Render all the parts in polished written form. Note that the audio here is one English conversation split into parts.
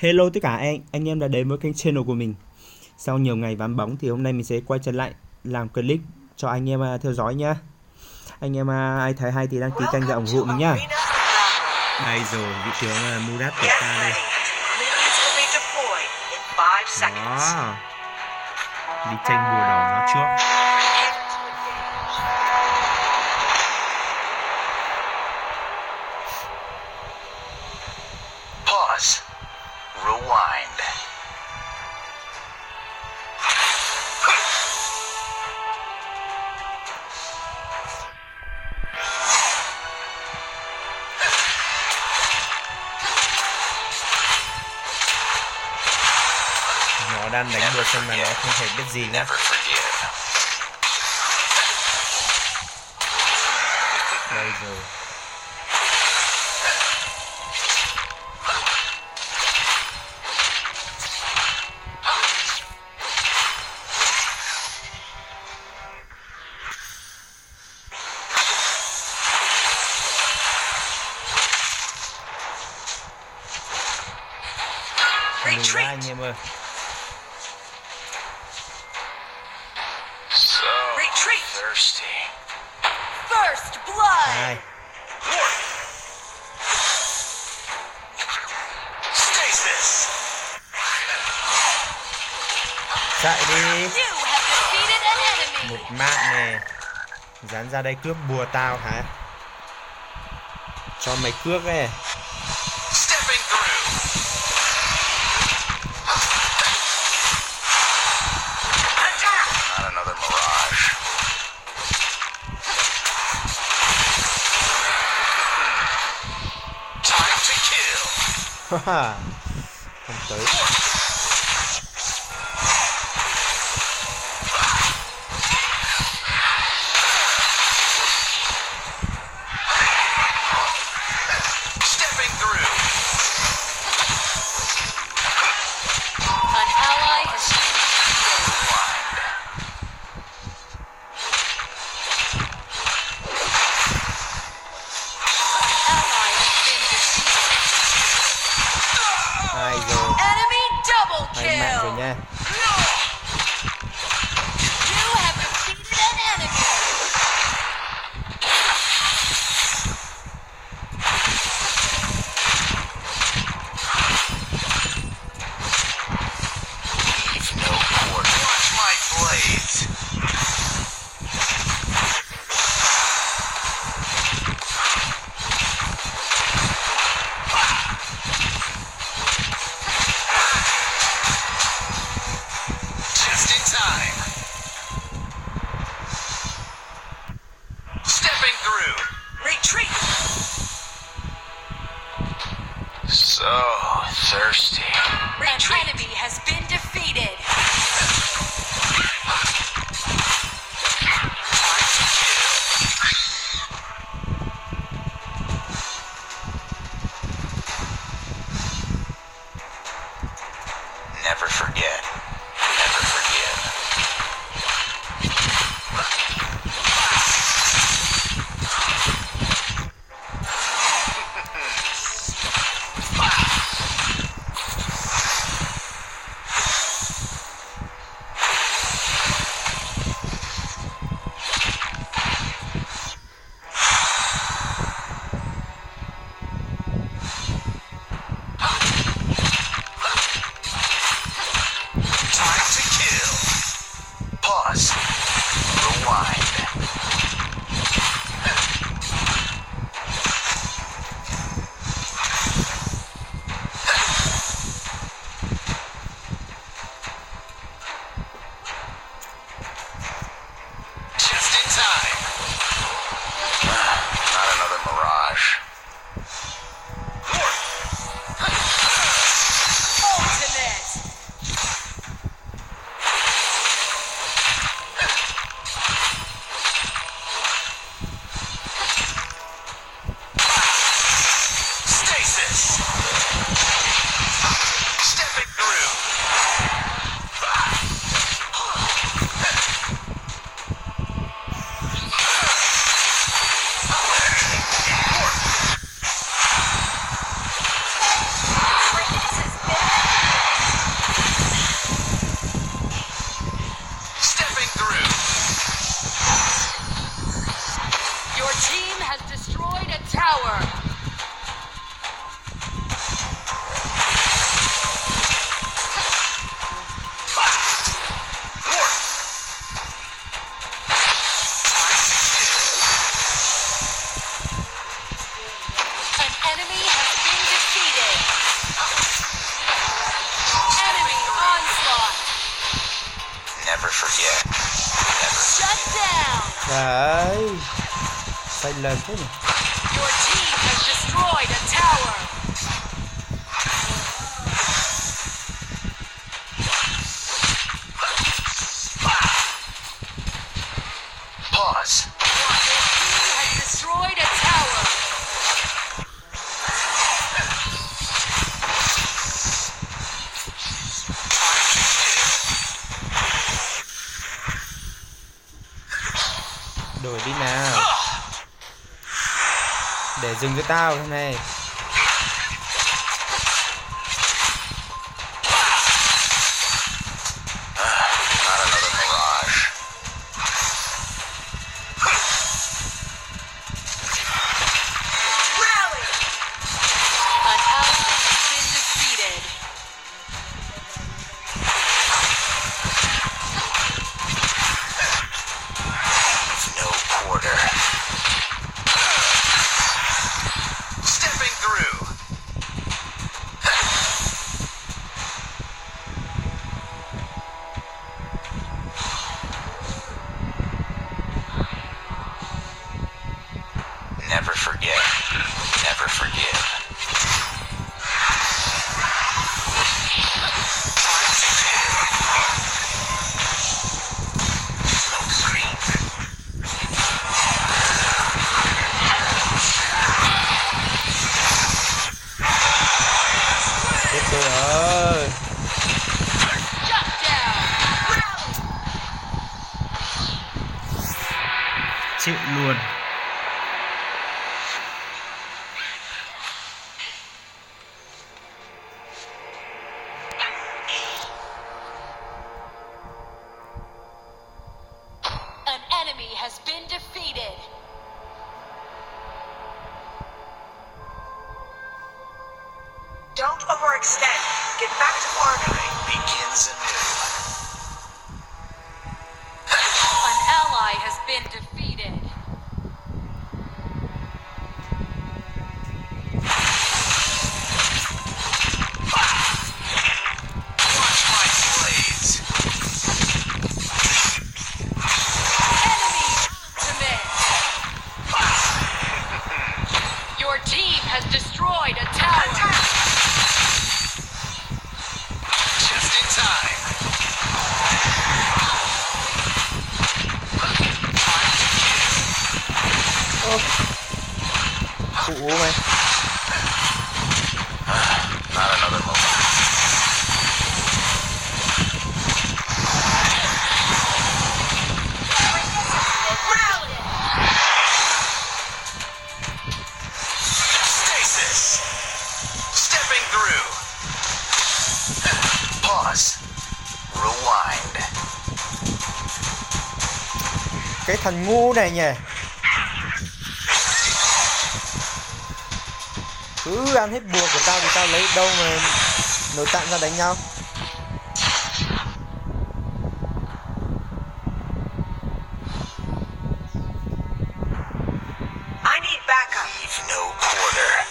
Hello tất cả anh em đã đến với kênh channel của mình. Sau nhiều ngày vắng bóng thì hôm nay mình sẽ quay trở lại làm clip cho anh em theo dõi nhá. Anh em ai thấy hay thì đăng ký kênh và ủng hộ mình nhá. Đây rồi, vị tướng Murat của ta đây. Đó. Đi tranh bùa đỏ nó trước. Pause. Rewind. Nó đang đánh bùa xong mà nó không thể biết gì nhá. Đây rồi. Retreat. Anh em ơi. So Retreat. thirsty. First blood. Hai. Stasis. Chạy đi. You have defeated an enemy. Một mạng nè. Dán ra đây cướp bùa tao hả? Cho mày cướp ấy. Stepping through. Attack. Not another mirage. Time to kill. Không tới. Stepping through. An ally has been Rewind. ally has been defeated. Hai rồi. Enemy double Hai mạng rồi kill. nha. You have defeated an enemy. Leave no quarter. Watch my blades. Just in time. Stepping through. Retreat. So thirsty. An enemy has been defeated. Time to kill. Never forget. Never forgive. Never forget. Never. Shut down. Đấy. Sai lầm thế nhỉ? Your team has destroyed a tower. Pause. Your team has destroyed a tower. Đổi đi nào. Để dừng cho tao thế này. Not another mirage. Rally. An ally has been defeated. No quarter. Stepping through. Never forget. Never forgive. Smoke screen. Chết tôi ơi. Shut down. Chịu luôn. An enemy has been defeated. Don't overextend. Get back to farming. Begins anew. An ally has been defeated. Watch my blades. Enemy ultimate. Your team has destroyed a tower. Just in time. Phụ mày. Not another moment. Rally. Stasis. Stepping through. Pause. Rewind. Cái thằng ngu này nhỉ. Cứ ăn hết bùa của tao thì tao lấy đâu mà nội tạng ra đánh nhau. I need backup. Leave no quarter.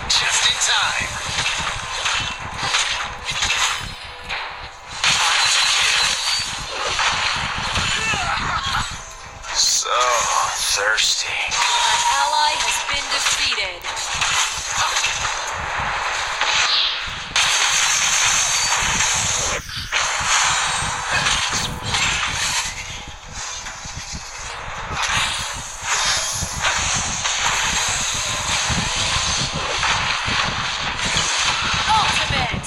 Just in time. So thirsty. An ally has been defeated. Ultimate.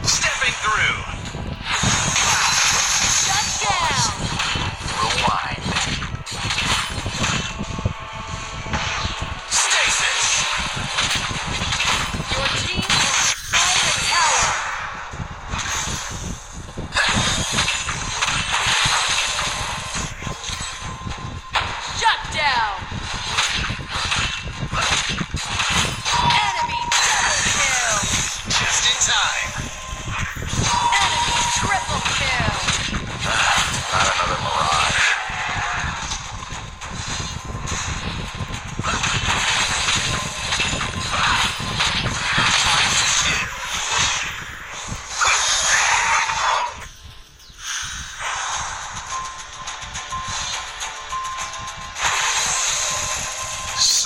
Stepping through. Shut down. Rewind.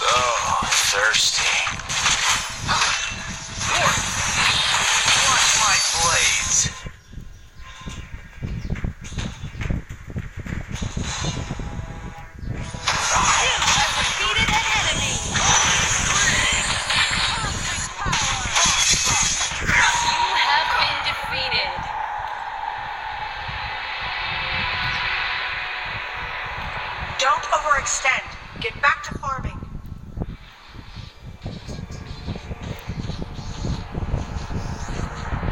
So thirsty. Watch my blades. Defeated an enemy. You have been defeated. Don't overextend. Get back to farming.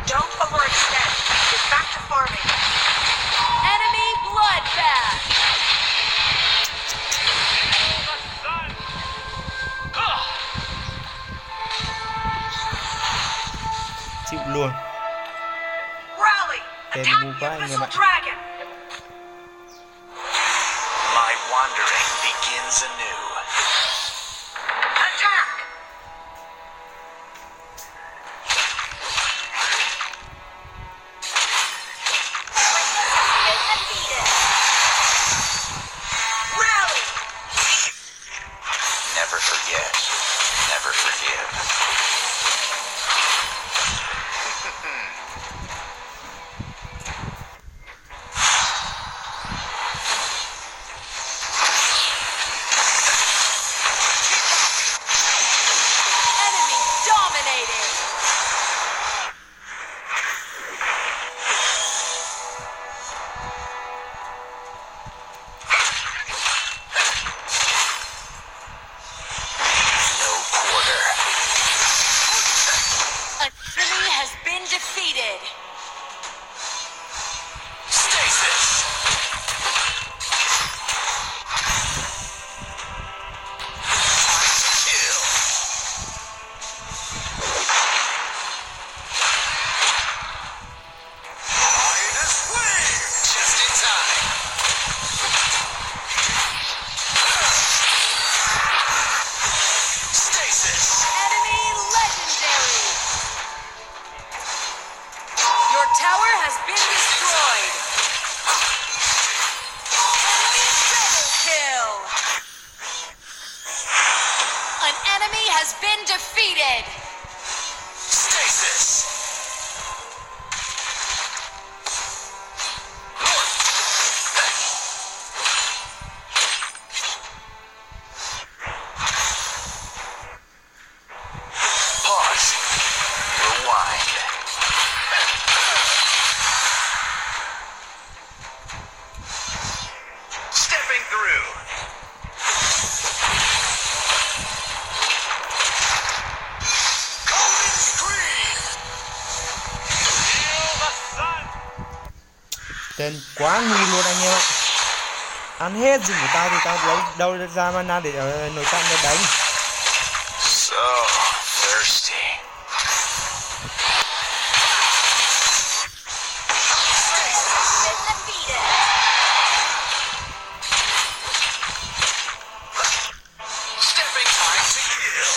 Don't overextend. Get back to farming. Enemy bloodbath. Chịu luôn. Rally! Em Attack ngu the quá anh em Abyssal ạ. Dragon! My wandering begins anew. Attack! Rally! Never forget. Never forgive. Enemy dominated. No quarter. An enemy has been defeated. Stasis. Kill. Midas Flame. Just in time. Stasis. Enemy legendary. Your tower has been destroyed. Enemy double kill. An enemy has been defeated. Stasis. Pause. Rewind. Stepping through. Golden Scream. Feel the sun. Tên quá nguy luôn anh em ạ. Ăn hết rừng của tao thì tao lấy đâu ra mana để ở nồi canh để đánh. So thirsty. Been defeated. Stepping time to kill.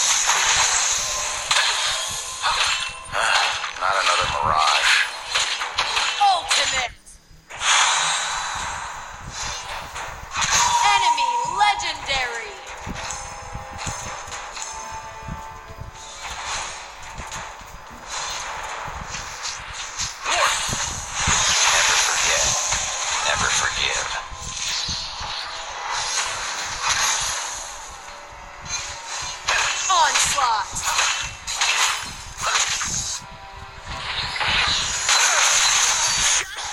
Not another mirage. Ultimate. Enemy legendary. Never forget. Never forgive. Onslaught.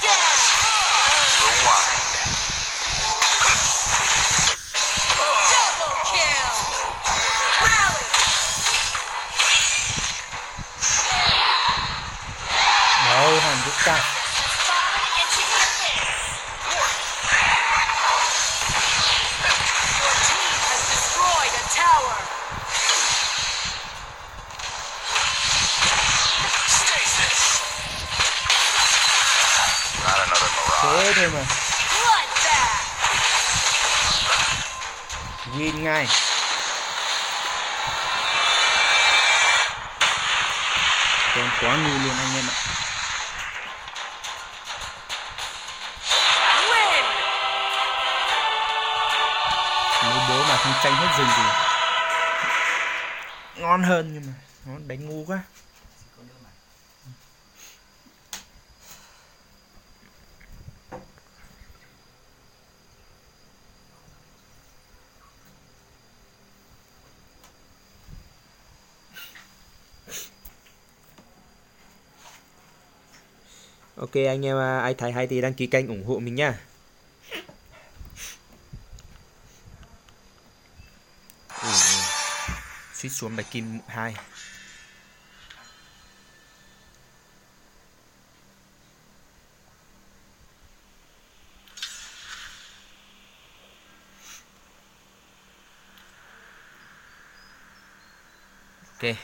Down. Rewind. Double kill. Rally! Đâu hẳn giúp cả. Fallen into the abyss. Your team has destroyed a tower. Stasis. Not another mirage. Thế thôi mà. Bloodbath. Win ngay. Tên quá nguy luôn anh em ạ. Win. Nếu bố mà không tranh hết rừng thì ngon hơn nhưng mà nó đánh ngu quá. Ok anh em, ai thấy hay thì đăng ký kênh ủng hộ mình nha. Suýt xuống bạch kim 2. Ok.